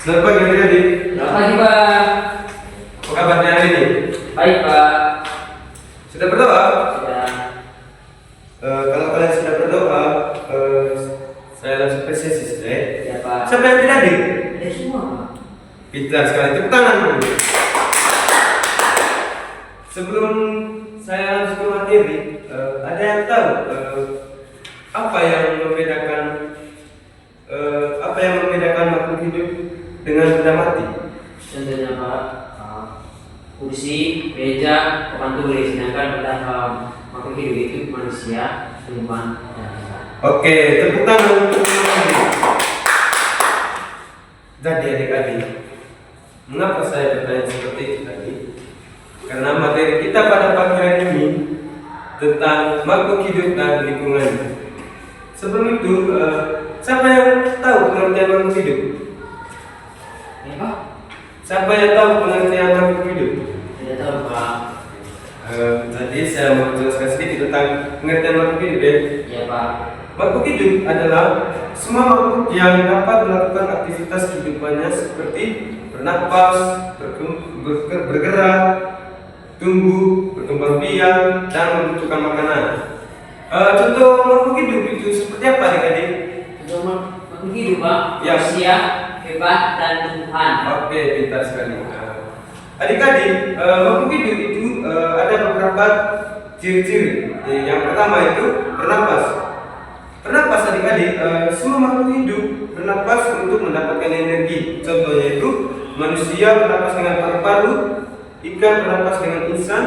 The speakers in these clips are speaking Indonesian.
Selamat pagi adik-adik. Selamat pagi, Pak. Apa kabarnya hari ini? Baik, Pak. Sudah berdoa? Sudah. Kalau kalian sudah berdoa, saya langsung ke sesi saja. Ya, Pak. Siapa yang tidak hadir? Ada semua, Pak. Pintar sekali, tepuk tangan dulu. Sebelum saya langsung ke materi, ada yang tahu apa yang membedakan makhluk hidup dengan benda mati? Contohnya, Pak, kursi, meja, papan tulis. Sedangkan pada makhluk hidup itu manusia, tumbuhan, dan hewan. Oke, tepuk tangan untuk semuanya. Jadi adik-adik, mengapa saya bertanya seperti itu tadi? Karena materi kita pada pagi hari ini tentang makhluk hidup dan lingkungan. Sebelum itu, siapa yang tahu pengertian makhluk hidup? Ya, Pak. Siapa yang tahu pengertian makhluk hidup? Tidak tahu, Pak. Jadi saya mau jelaskan sedikit tentang pengertian makhluk hidup ya. Ya, Pak. Makhluk hidup adalah semua makhluk yang dapat melakukan aktivitas kehidupannya seperti bernapas, bergerak, tumbuh, berkembang biak, dan membutuhkan makanan. Contoh makhluk hidup itu seperti apa adik-adik? Untuk makhluk hidup, Pak, Ya. manusia, hewan, dan tumbuhan. Oke, pintar sekali. Adik-adik, makhluk hidup itu ada beberapa ciri-ciri. Yang pertama itu bernapas. Bernapas adik-adik, semua makhluk hidup bernapas untuk mendapatkan energi. Contohnya itu manusia bernapas dengan paru-paru, ikan bernapas dengan insan,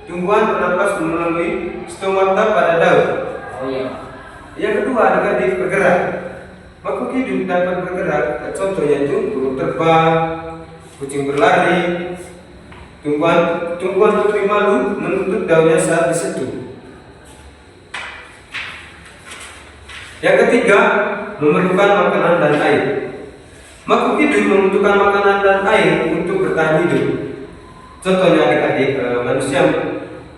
tumbuhan bernapas melalui stomata pada daun. Oh iya. Yang kedua adik-adik bergerak. Makhluk hidup dapat bergerak. Contohnya itu burung terbang, kucing berlari, tumbuhan putri malu menutup daunnya saat disentuh. Yang ketiga, memerlukan makanan dan air. Makhluk hidup membutuhkan makanan dan air untuk bertahan hidup. Contohnya adik-adik, manusia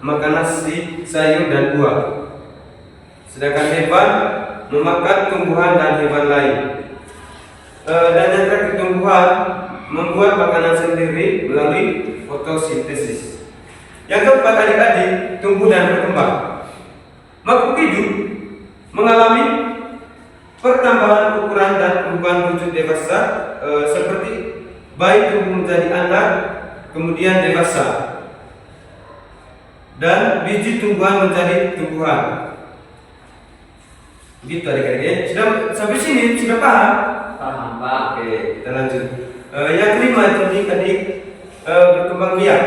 makan nasi, sayur, dan buah. Sedangkan hewan memakan tumbuhan dan hewan lain. Dan yang terakhir, tumbuhan membuat makanan sendiri melalui fotosintesis. Yang keempat adik-adik, tumbuh dan berkembang. Makhluk hidup mengalami pertambahan ukuran dan perubahan wujud dewasa, seperti bayi tumbuh menjadi anak, kemudian dewasa, dan biji tumbuhan menjadi tumbuhan. Begitu adik-adik. Sudah sampai sini sudah paham? Paham, Pak. Oke, kita lanjut. Yang kelima adik-adik, berkembang biak.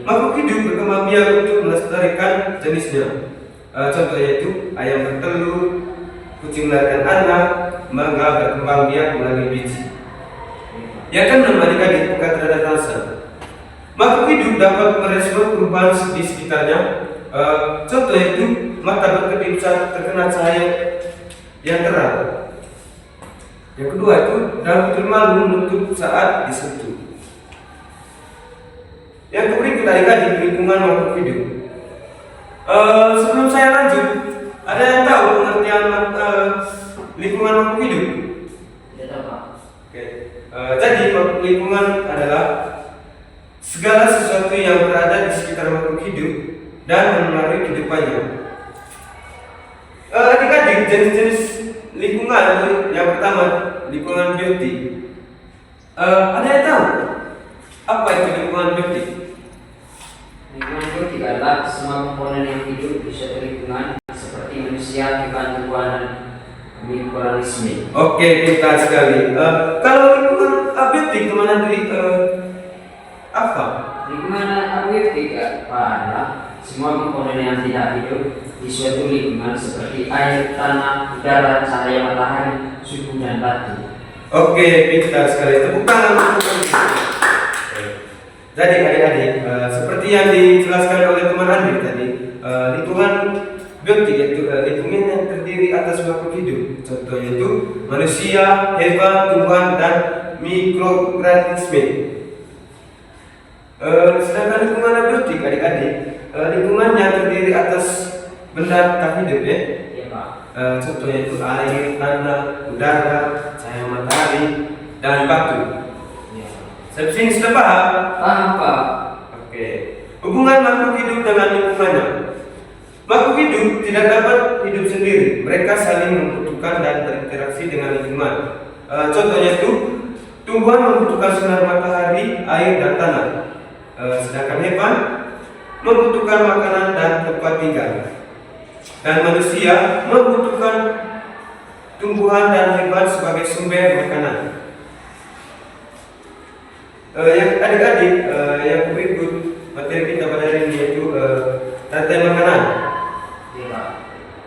Makhluk hidup berkembang biak untuk melestarikan jenisnya. Contohnya itu ayam bertelur, kucing melahirkan anak, mangga berkembang biak melalui biji. Yang keenam adik-adik, peka terhadap rasa. Makhluk hidup dapat merespon perubahan di sekitarnya. Contohnya itu mata berkedip saat terkena cahaya yang terang. Yang kedua itu daun putri malu menutup saat disentuh. Yang berikut adik-adik, lingkungan makhluk hidup. Sebelum saya lanjut, ada yang tahu pengertian lingkungan makhluk hidup? Tidak tahu, Pak. Oke. Jadi lingkungan adalah segala sesuatu yang berada di sekitar makhluk hidup dan memengaruhi kehidupannya. Adik-adik, jenis-jenis lingkungan yang pertama lingkungan biotik. Ada yang tahu apa itu lingkungan biotik? Lingkungan hidup adalah semua komponen yang hidup di suatu lingkungan seperti manusia, hewan, tumbuhan, dan mikroorganisme. Oke, pintar sekali. Kalau lingkungan abiotik kemana dari apa? Lingkungan abiotik adalah semua komponen yang tidak hidup di suatu lingkungan seperti air, tanah, udara, cahaya matahari, suhu, dan batu. Oke, pintar sekali. Tepuk tangan. Jadi adik-adik, seperti yang dijelaskan oleh teman Andi tadi, lingkungan biotik yaitu lingkungan yang terdiri atas makhluk hidup. Contohnya itu manusia, hewan, tumbuhan, dan mikroorganisme. Sedangkan lingkungan abiotik adik-adik, lingkungan yang terdiri atas benda tak hidup ya. Iya, Pak. Contohnya itu air, tanah, udara, cahaya matahari, dan batu. Ya. Sampai sini sudah paham? Paham, Pak. Oke. Hubungan makhluk hidup dengan lingkungannya. Makhluk hidup tidak dapat hidup sendiri. Mereka saling membutuhkan dan berinteraksi dengan lingkungan. Contohnya itu, tumbuhan membutuhkan sinar matahari, air, dan tanah. Sedangkan hewan membutuhkan makanan dan tempat tinggal. Dan manusia membutuhkan tumbuhan dan hewan sebagai sumber makanan. Yang adik-adik, yang berikut materi kita pada hari ini yaitu rantai makanan. Iya, Pak.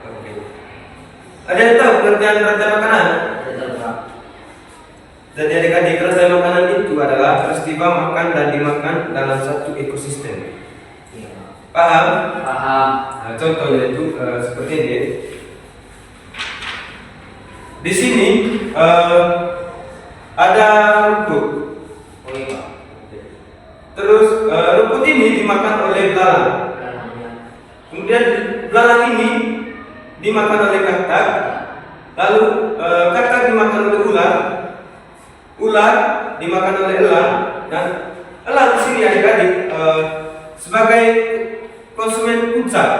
Oke. Ada yang tahu pengertian rantai makanan? Betul, Pak. Jadi adik-adik, rantai makanan itu adalah peristiwa makan dan dimakan dalam satu ekosistem. Iya, Pak. Paham? Paham. Nah, contohnya itu seperti ini. Di sini ada rumput. Oh iya, Pak. Terus rumput ini dimakan oleh belalang. Kemudian belalang ini dimakan oleh katak. Lalu katak dimakan oleh ular. Ular dimakan oleh elang. Dan elang di sini adik-adik sebagai konsumen puncak.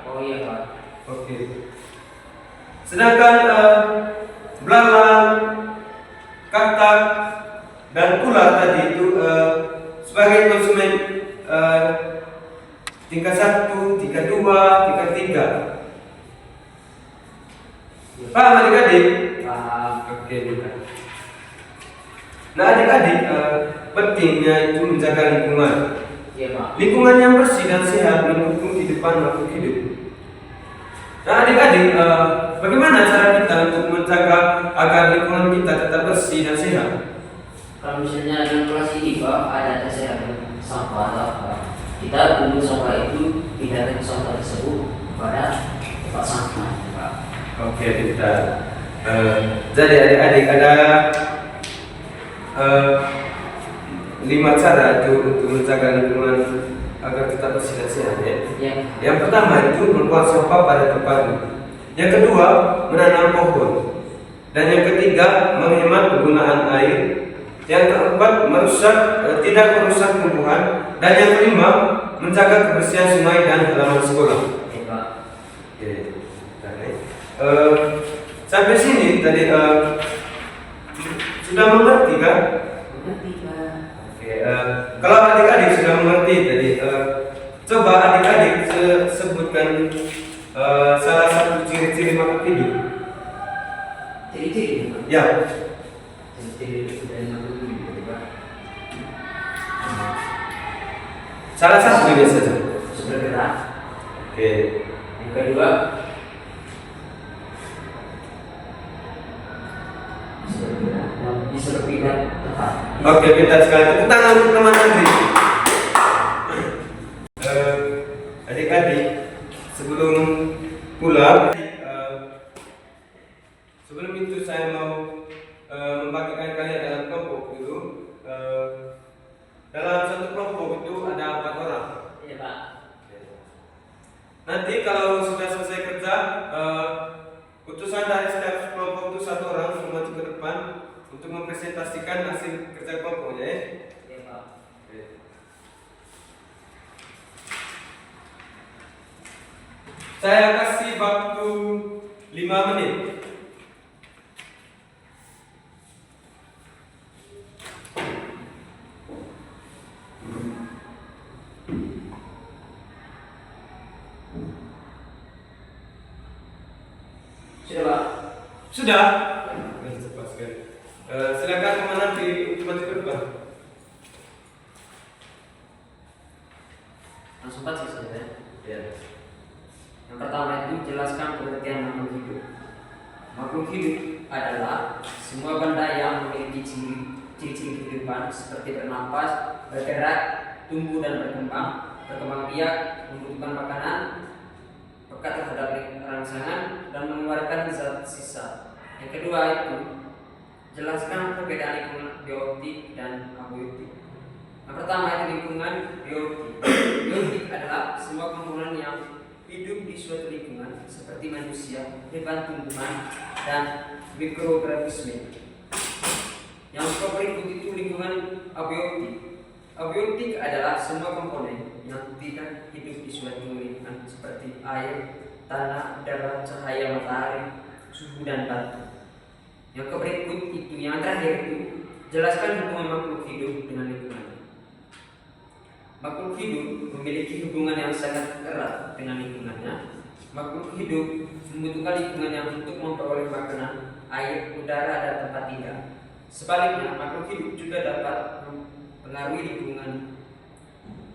Oh iya, Pak. Oke. Sedangkan belalang, katak, dan ular tadi itu sebagai konsumen tingkat 1, tingkat 2, tingkat 3. Paham adik-adik? Paham. Oke, bukan. Nah adik-adik, pentingnya itu menjaga lingkungan. Iya, Pak. Lingkungan yang bersih dan sehat mendukung kehidupan makhluk hidup. Nah adik-adik, bagaimana cara kita untuk menjaga agar lingkungan kita tetap bersih dan sehat? Kalau misalnya dalam kelas ini, Pak, ada kesehatan sampah atau apa, kita pungut sampah itu pindahkan sampah tersebut pada tempat sampah, Pak. Oke, kita. Jadi adik-adik ada 5 cara itu untuk menjaga lingkungan agar tetap bersih dan sehat ya. Ya. Yang pertama itu membuang sampah pada tempatnya. Yang kedua menanam pohon. Dan yang ketiga menghemat penggunaan air. Yang keempat tidak merusak tumbuhan. Dan yang kelima menjaga kebersihan sungai dan halaman sekolah. Ya, Pak. Oke. Sampai sini tadi sudah mengerti kan? Mengerti, Pak. Oke, kalau adik-adik sudah mengerti tadi, coba adik-adik sebutkan salah satu ciri-ciri makhluk hidup. Ciri-ciri, Pak. Ya, Ciri-ciri dari makhluk hidup, Pak. salah satu saja. Bergerak. Oke, Yang kedua, bisa berpindah tempat. oke, pintar sekali. Tepuk tangan untuk teman Andri. Adik-adik, sebelum pulang, sebelum itu saya mau membagikan kalian dalam kelompok dulu. Dalam satu kelompok itu ada 4 orang. Iya, Pak. Nanti kalau sudah selesai kerja, utusan dari setiap kelompok itu 1 orang suruh maju ke depan untuk mempresentasikan hasil kerja kelompoknya ya. Iya, Pak. Saya kasih waktu 5 menit. Sudah, Pak. Sudah? Cepat sekali. Silakan teman nanti maju ke depan. Langsung Pak, saya. Ya. Yang pertama itu jelaskan pengertian makhluk hidup. Makhluk hidup adalah semua benda yang memiliki ciri-ciri kehidupan seperti bernapas, bergerak, tumbuh dan berkembang biak, membutuhkan makanan, peka terhadap rangsangan, dan mengeluarkan zat sisa. Yang kedua itu jelaskan perbedaan lingkungan biotik dan abiotik. Yang pertama itu lingkungan biotik. Biotik adalah semua komponen yang hidup di suatu lingkungan seperti manusia, hewan, tumbuhan, dan mikroorganisme. Yang berikut itu lingkungan abiotik. Abiotik adalah semua komponen yang tidak hidup di suatu lingkungan seperti air, tanah, udara, cahaya matahari, suhu dan batu. Yang berikut itu, yang terakhir itu, jelaskan hubungan makhluk hidup dengan lingkungan. Makhluk hidup memiliki hubungan yang sangat erat dengan lingkungannya. Makhluk hidup membutuhkan lingkungan yang untuk memperoleh makanan, air, udara, dan tempat tinggal. Sebaliknya, makhluk hidup juga dapat mempengaruhi lingkungan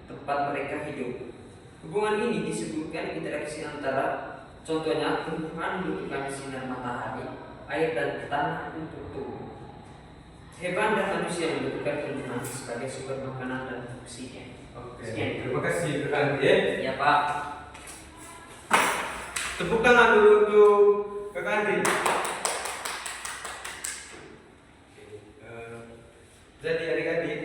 tempat mereka hidup. Hubungan ini disebutkan interaksi antara, contohnya tumbuhan membutuhkan sinar matahari, air, dan tanah untuk tumbuh. Hewan dan manusia membutuhkan tumbuhan sebagai sumber makanan dan oksigen. Oke, Sekian. terima kasih Kak Andri. Ya Pak. Tepuk tangan dulu untuk Kak Andri. Jadi adik-adik,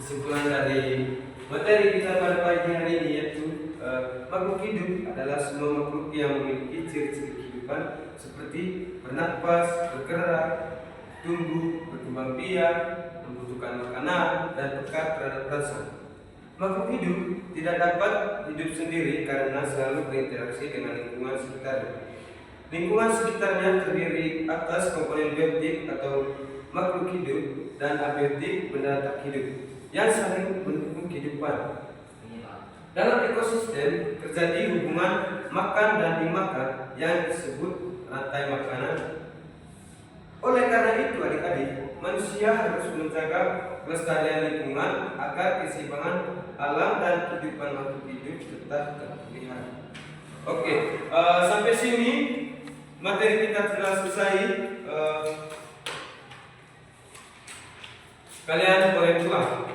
kesimpulan dari materi kita pada pagi hari ini yaitu makhluk hidup adalah semua makhluk yang memiliki ciri-ciri kehidupan seperti bernapas, bergerak, tumbuh, berkembang biak, membutuhkan makanan, dan peka terhadap rasa. Makhluk hidup tidak dapat hidup sendiri karena selalu berinteraksi dengan lingkungan sekitar. Lingkungan sekitarnya terdiri atas komponen biotik atau makhluk hidup dan abiotik benda tak hidup yang saling mendukung kehidupan. Dalam ekosistem terjadi hubungan makan dan dimakan yang disebut rantai makanan. Oleh karena itu adik-adik, manusia harus menjaga kelestarian lingkungan agar keseimbangan alam dan kehidupan makhluk hidup tetap terpelihara. Oke, sampai sini materi kita telah selesai. Kalian boleh pulang.